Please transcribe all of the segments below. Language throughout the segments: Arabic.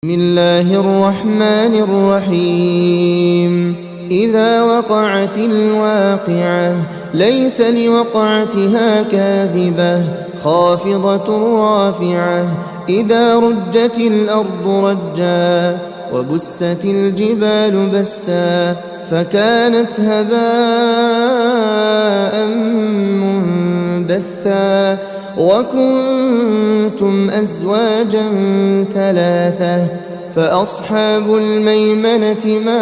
بسم الله الرحمن الرحيم إذا وقعت الواقعة ليس لوقعتها كاذبة خافضة رافعة إذا رجت الأرض رجا وبست الجبال بسا فكانت هباء منبثا وكنتم أزواجا ثلاثة فأصحاب الميمنة ما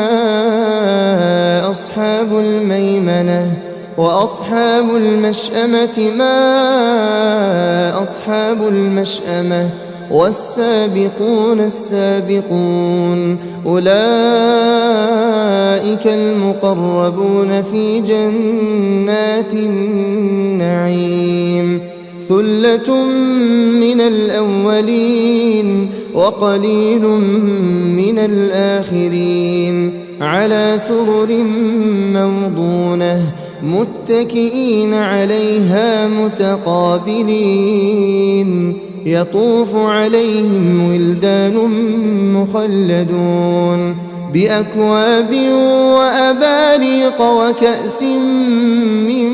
أصحاب الميمنة وأصحاب المشأمة ما أصحاب المشأمة والسابقون السابقون أولئك المقربون في جنات النعيم ثلة من الأولين وقليل من الآخرين على سرر موضونة متكئين عليها متقابلين يطوف عليهم ولدان مخلدون بأكواب وأباريق وكأس من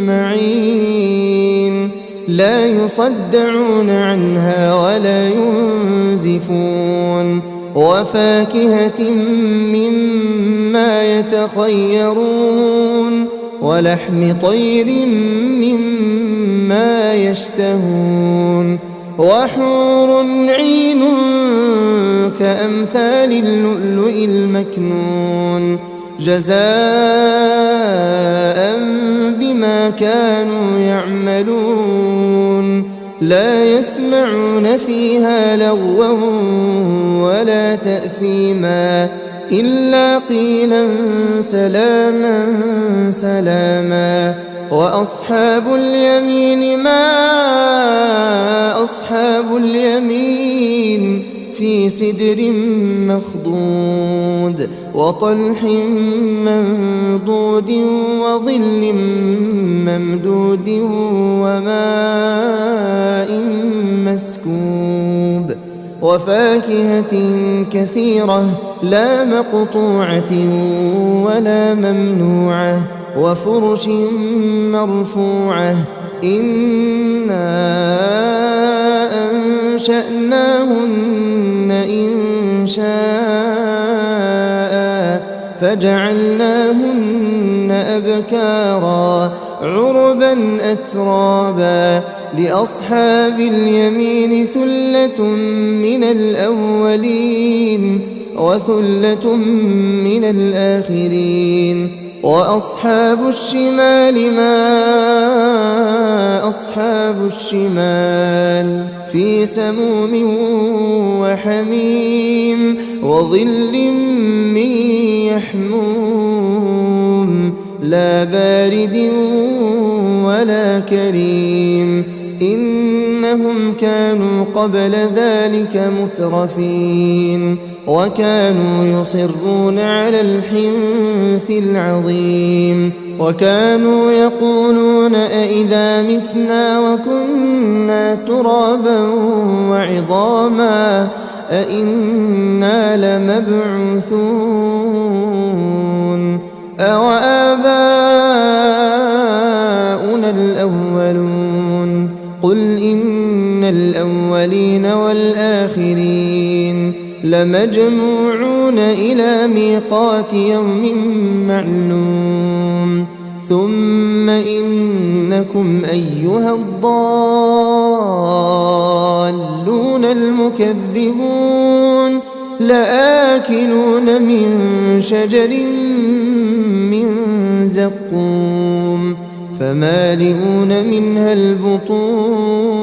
معين لا يصدعون عنها ولا ينزفون وفاكهة مما يتخيرون ولحم طير مما يشتهون وحور عين كأمثال اللؤلؤ المكنون جزاء بما كانوا يعملون لا يسمعون فيها لغوا ولا تأثيما إلا قيلا سلاما سلاما وأصحاب اليمين ما أصحاب اليمين في سدر مخضود وطلح منضود وظل ممدود وماء مسكوب وفاكهة كثيرة لا مقطوعة ولا ممنوعة وفرش مرفوعة إنا أنشأناهن إنشاء فجعلناهن أبكارا عربا أترابا لأصحاب اليمين ثلة من الأولين وثلة من الآخرين وأصحاب الشمال ما أصحاب الشمال في سموم وحميم وظل من يحموم لا بارد ولا كريم إنهم كانوا قبل ذلك مترفين وكانوا يصرون على الحنث العظيم وكانوا يقولون أئذا متنا وكنا ترابا وعظاما أئنا لمبعوثون أوآباؤنا الأولون قل إن الأولين والآخرين لمجموعون إلى ميقات يوم معلوم ثم إنكم أيها الضالون المكذبون لآكلون من شجر من زقوم فمالئون منها البطون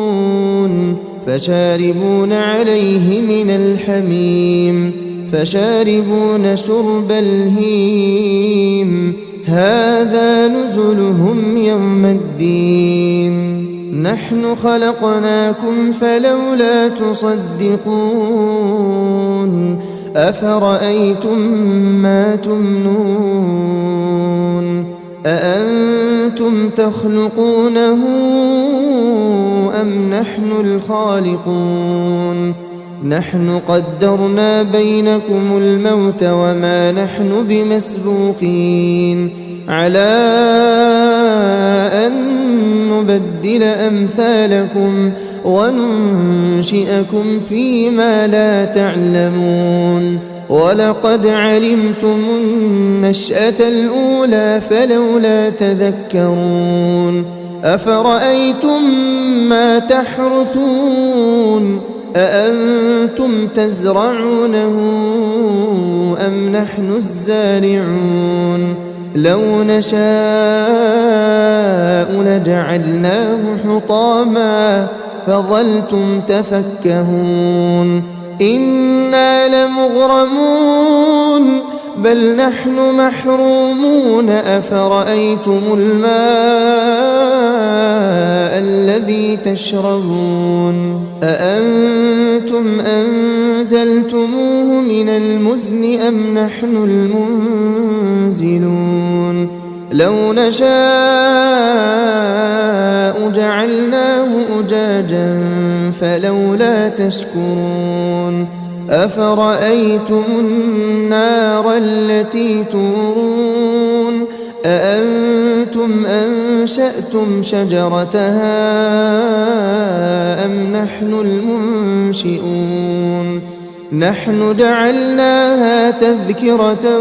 فشاربون عليه من الحميم فشاربون شرب الهيم هذا نزلهم يوم الدين نحن خلقناكم فلولا تصدقون أفرأيتم ما تمنون أأنتم تخلقونه أم نحن الخالقون نحن قدرنا بينكم الموت وما نحن بمسبوقين على أن نبدل أمثالكم وننشئكم فيما لا تعلمون ولقد علمتم النشأة الأولى فلولا تذكرون أفرأيتم ما تحرثون أأنتم تزرعونه أم نحن الزارعون لو نشاء لجعلناه حطاما فظلتم تفكهون إنا لمغرمون بل نحن محرومون أفرأيتم الماء الذي تشربون أأنتم أنزلتموه من المزن أم نحن المنزلون لو نشاء جعلناه أجاجا فلولا تشكرون أفرأيتم النار التي تورون أأنتم أنشأتم شجرتها أم نحن المنشئون نحن جعلناها تذكرة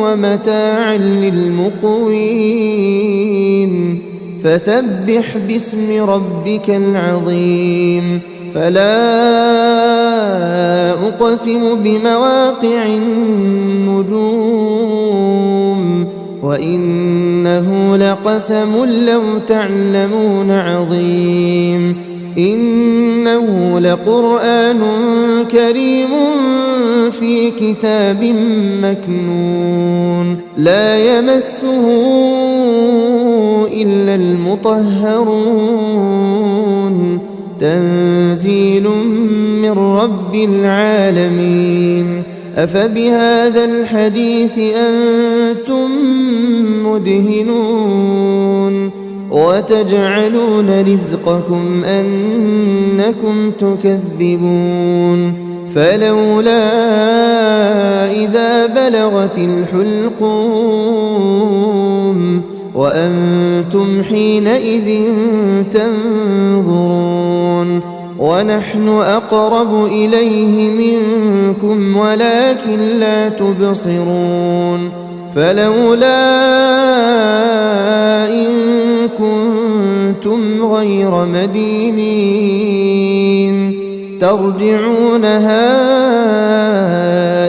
ومتاعا للمقوين فسبح باسم ربك العظيم فلا أقسم بمواقع النجوم وإنه لقسم لو تعلمون عظيم إنه لقرآن كريم في كتاب مكنون لا يمسه إلا المطهرون تنزيل من رب العالمين أفبهذا الحديث أنتم مدهنون وتجعلون رزقكم أنكم تكذبون فلولا إذا بلغت الحلقوم وأنتم حينئذ تنظرون ونحن أقرب إليه منكم ولكن لا تبصرون فلولا إن كنتم غير مدينين ترجعونها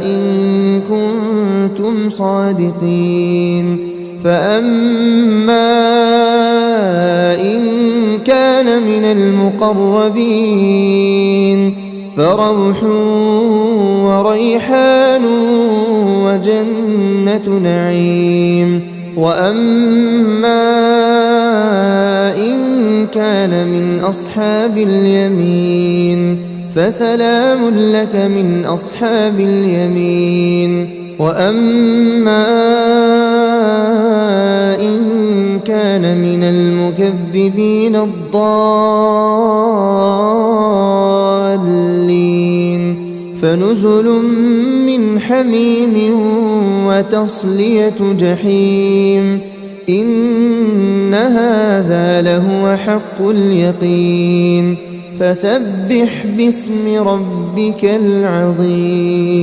إن كنتم صادقين فأما إن كان من المقربين فروح وريحان وجنة نعيم وأما إن كان من أصحاب اليمين فسلام لك من أصحاب اليمين وأما إن كان من المكذبين الضالين فنزل من حميم وتصلية جحيم إن هذا لهو حق اليقين فسبح باسم ربك العظيم